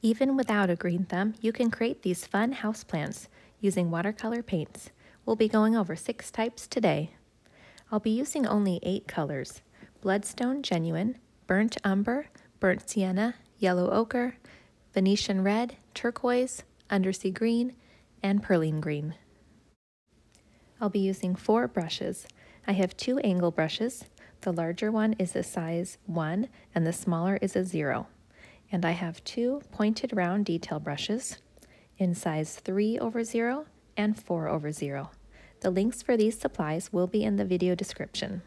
Even without a green thumb, you can create these fun houseplants using watercolor paints. We'll be going over 6 types today. I'll be using only 8 colors: Bloodstone Genuine, Burnt Umber, Burnt Sienna, Yellow Ochre, Venetian Red, Turquoise, Undersea Green, and Perline Green. I'll be using 4 brushes. I have 2 angle brushes. The larger one is a size 1 and the smaller is a 0. And I have 2 pointed round detail brushes in size 3/0 and 4/0. The links for these supplies will be in the video description.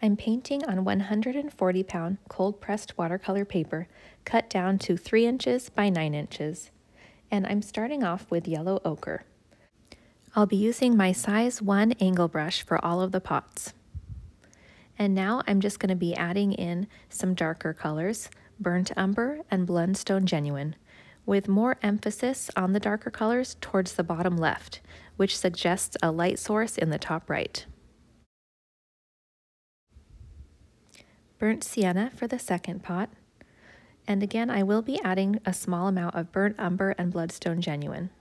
I'm painting on 140-pound cold-pressed watercolor paper cut down to 3 inches by 9 inches. And I'm starting off with yellow ochre. I'll be using my size 1 angle brush for all of the pots. And now I'm just going to be adding in some darker colors, Burnt Umber and Bloodstone Genuine, with more emphasis on the darker colors towards the bottom left, which suggests a light source in the top right. Burnt Sienna for the second pot. And again, I will be adding a small amount of Burnt Umber and Bloodstone Genuine.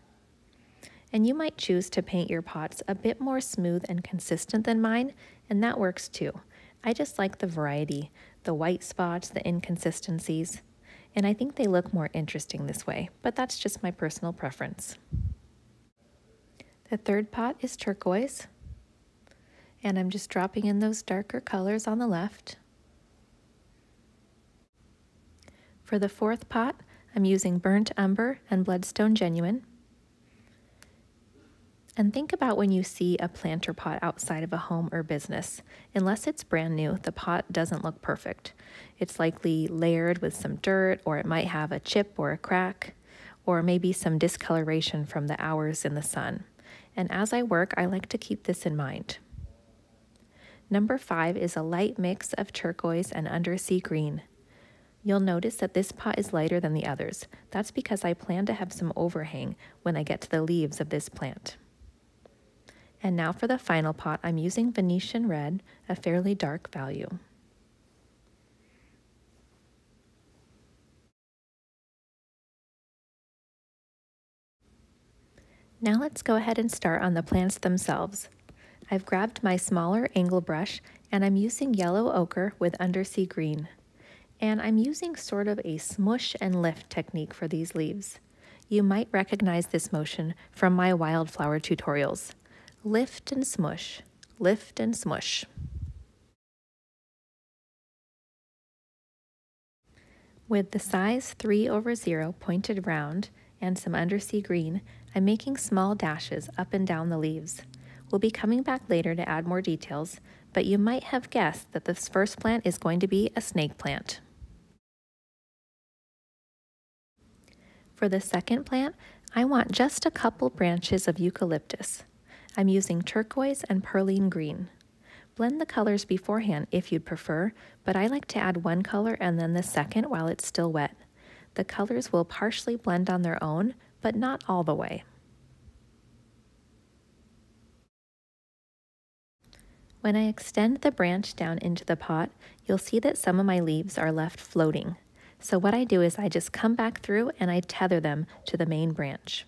And you might choose to paint your pots a bit more smooth and consistent than mine, and that works too. I just like the variety, the white spots, the inconsistencies, and I think they look more interesting this way, but that's just my personal preference. The third pot is turquoise, and I'm just dropping in those darker colors on the left. For the fourth pot, I'm using Burnt Umber and Bloodstone Genuine. And think about when you see a planter pot outside of a home or business. Unless it's brand new, the pot doesn't look perfect. It's likely layered with some dirt, or it might have a chip or a crack, or maybe some discoloration from the hours in the sun. And as I work, I like to keep this in mind. Number 5 is a light mix of turquoise and undersea green. You'll notice that this pot is lighter than the others. That's because I plan to have some overhang when I get to the leaves of this plant. And now for the final pot, I'm using Venetian Red, a fairly dark value. Now let's go ahead and start on the plants themselves. I've grabbed my smaller angle brush and I'm using yellow ochre with undersea green. And I'm using sort of a smush and lift technique for these leaves. You might recognize this motion from my wildflower tutorials. Lift and smush, lift and smush. With the size 3/0 pointed round and some undersea green, I'm making small dashes up and down the leaves. We'll be coming back later to add more details, but you might have guessed that this first plant is going to be a snake plant. For the second plant, I want just a couple branches of eucalyptus. I'm using turquoise and perline green. Blend the colors beforehand if you'd prefer, but I like to add one color and then the second while it's still wet. The colors will partially blend on their own, but not all the way. When I extend the branch down into the pot, you'll see that some of my leaves are left floating. So what I do is I just come back through and I tether them to the main branch.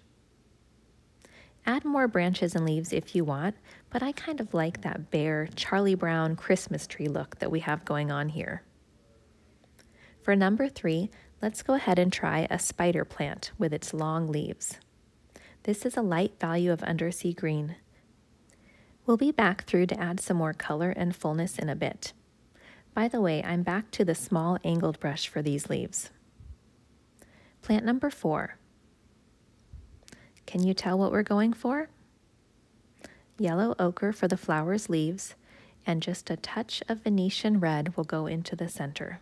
Add more branches and leaves if you want, but I kind of like that bare Charlie Brown Christmas tree look that we have going on here. For number 3, let's go ahead and try a spider plant with its long leaves. This is a light value of undersea green. We'll be back through to add some more color and fullness in a bit. By the way, I'm back to the small angled brush for these leaves. Plant number 4. Can you tell what we're going for? Yellow ochre for the flower's leaves, and just a touch of Venetian red will go into the center.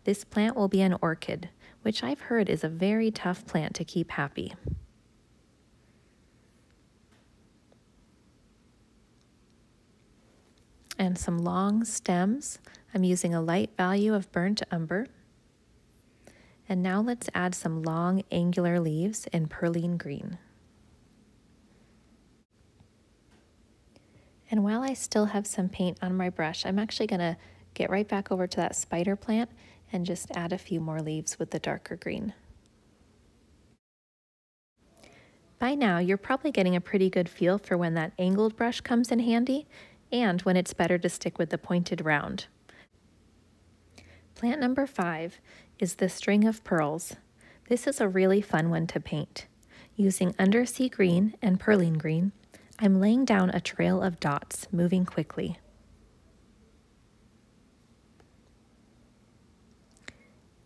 This plant will be an orchid, which I've heard is a very tough plant to keep happy. And some long stems. I'm using a light value of burnt umber. And now let's add some long angular leaves in perline green. And while I still have some paint on my brush, I'm actually going to get right back over to that spider plant and just add a few more leaves with the darker green. By now, you're probably getting a pretty good feel for when that angled brush comes in handy and when it's better to stick with the pointed round. Plant number 5 is the string of pearls. This is a really fun one to paint. Using undersea green and perline green, I'm laying down a trail of dots, moving quickly.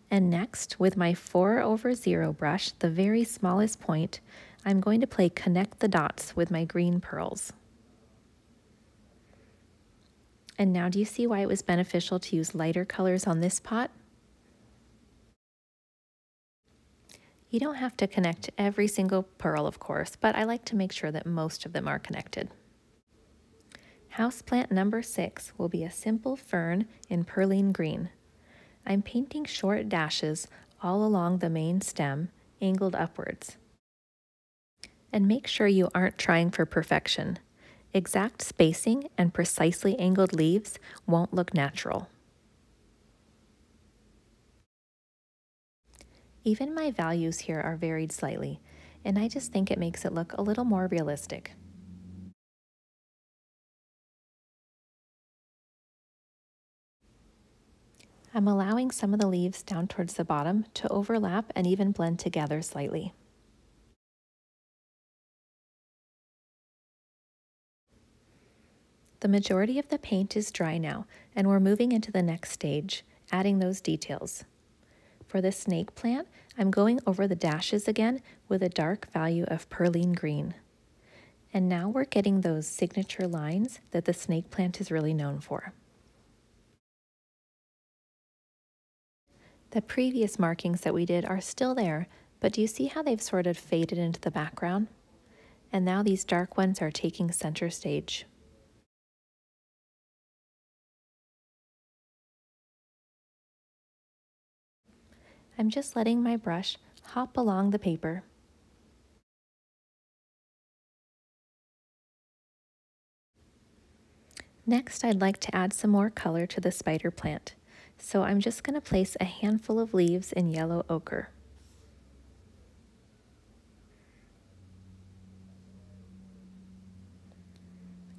And next, with my 4/0 brush, the very smallest point, I'm going to play connect the dots with my green pearls. And now do you see why it was beneficial to use lighter colors on this pot? You don't have to connect every single pearl, of course, but I like to make sure that most of them are connected. Houseplant number 6 will be a simple fern in perline green. I'm painting short dashes all along the main stem, angled upwards. And make sure you aren't trying for perfection. Exact spacing and precisely angled leaves won't look natural. Even my values here are varied slightly, and I just think it makes it look a little more realistic. I'm allowing some of the leaves down towards the bottom to overlap and even blend together slightly. The majority of the paint is dry now, and we're moving into the next stage, adding those details. For the snake plant, I'm going over the dashes again with a dark value of perline green. And now we're getting those signature lines that the snake plant is really known for. The previous markings that we did are still there, but do you see how they've sort of faded into the background? And now these dark ones are taking center stage. I'm just letting my brush hop along the paper. Next, I'd like to add some more color to the spider plant, so I'm just going to place a handful of leaves in yellow ochre.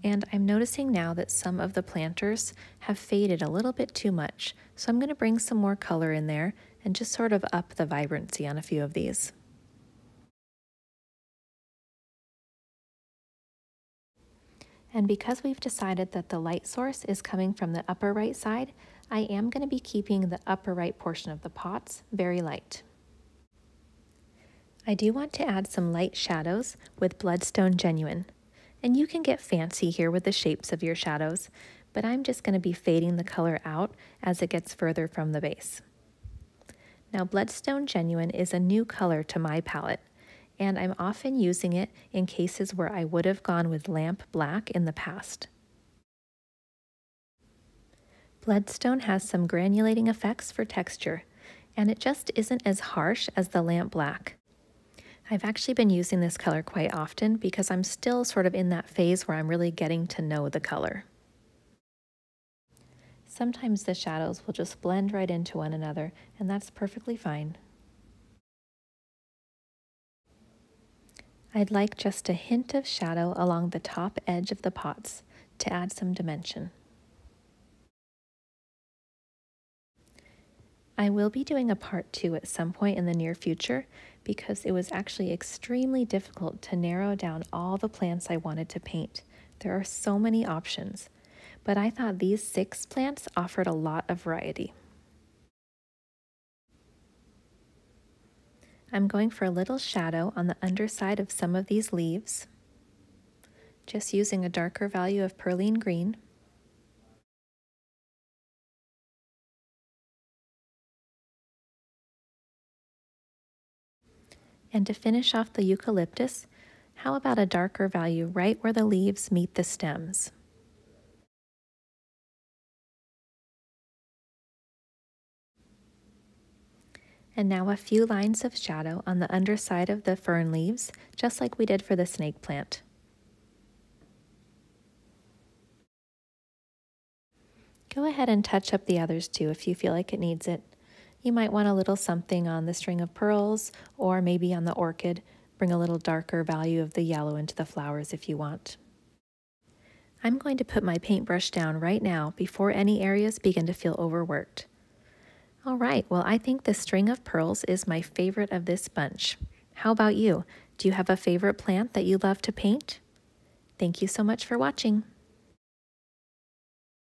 And I'm noticing now that some of the planters have faded a little bit too much, so I'm going to bring some more color in there and just sort of up the vibrancy on a few of these. And because we've decided that the light source is coming from the upper right side, I am going to be keeping the upper right portion of the pots very light. I do want to add some light shadows with Bloodstone Genuine. And you can get fancy here with the shapes of your shadows, but I'm just going to be fading the color out as it gets further from the base. Now, Bloodstone Genuine is a new color to my palette, and I'm often using it in cases where I would have gone with lamp black in the past. Bloodstone has some granulating effects for texture, and it just isn't as harsh as the lamp black. I've actually been using this color quite often because I'm still sort of in that phase where I'm really getting to know the color. Sometimes the shadows will just blend right into one another, and that's perfectly fine. I'd like just a hint of shadow along the top edge of the pots to add some dimension. I will be doing a part 2 at some point in the near future because it was actually extremely difficult to narrow down all the plants I wanted to paint. There are so many options, but I thought these 6 plants offered a lot of variety. I'm going for a little shadow on the underside of some of these leaves, just using a darker value of perline green. And to finish off the eucalyptus, how about a darker value right where the leaves meet the stems? And now a few lines of shadow on the underside of the fern leaves, just like we did for the snake plant. Go ahead and touch up the others too if you feel like it needs it. You might want a little something on the string of pearls or maybe on the orchid. Bring a little darker value of the yellow into the flowers if you want. I'm going to put my paintbrush down right now before any areas begin to feel overworked. All right, well, I think the string of pearls is my favorite of this bunch. How about you? Do you have a favorite plant that you love to paint? Thank you so much for watching.